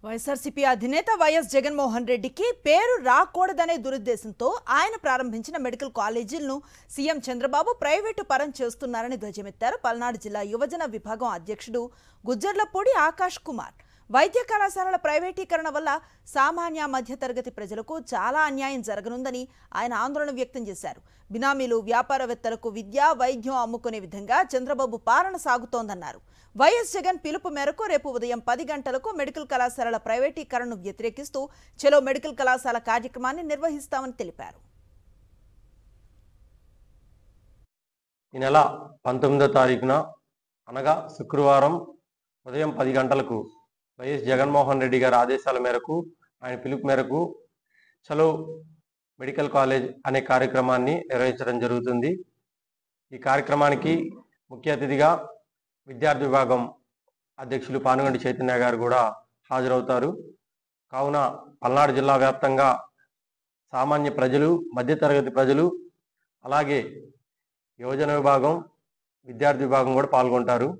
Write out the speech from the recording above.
వైఎస్ఆర్సీపీ అధినేత వైఎస్ జగన్మోహన్ రెడ్డికి పేరు రాకూడదనే దురుద్దేశంతో ఆయన ప్రారంభించిన మెడికల్ కాలేజీలను సీఎం చంద్రబాబు ప్రైవేటు పరం చేస్తున్నారని ధ్వజమెత్తారు పల్నాడు జిల్లా యువజన విభాగం అధ్యక్షుడు గుజ్జర్లపూడి ఆకాష్ కుమార్. వైద్య కళాశాలల ప్రైవేటీకరణ వల్ల సామాన్య మధ్యతరగతి ప్రజలకు చాలా అన్యాయం జరగనుందని ఆయన ఆందోళన వ్యక్తం చేశారు. బినామీలు వ్యాపారవేత్తలకు విద్య వైద్యం అమ్ముకునే విధంగా చంద్రబాబు పాలన సాగుతోందన్నారు. వైఎస్ జగన్ పిలుపు మేరకు రేపు ఉదయం 10 గంటలకు మెడికల్ కళాశాలల ప్రైవేటీకరణను వ్యతిరేకిస్తూ చలో మెడికల్ కళాశాల కార్యక్రమాన్ని నిర్వహిస్తామని తెలిపారు. ఈ నెల 19వ తారీఖున అనగా శుక్రవారం ఉదయం 10 గంటలకు వైఎస్ జగన్మోహన్ రెడ్డి గారి ఆదేశాల మేరకు ఆయన పిలుపు మేరకు చలో మెడికల్ కాలేజ్ అనే కార్యక్రమాన్ని నిర్వహించడం జరుగుతుంది. ఈ కార్యక్రమానికి ముఖ్య అతిథిగా విద్యార్థి విభాగం అధ్యక్షులు పానుగంటి చైతన్య గారు కూడా హాజరవుతారు. కావున పల్నాడు జిల్లా వ్యాప్తంగా సామాన్య ప్రజలు, మధ్యతరగతి ప్రజలు, అలాగే యువజన విభాగం, విద్యార్థి విభాగం కూడా పాల్గొంటారు.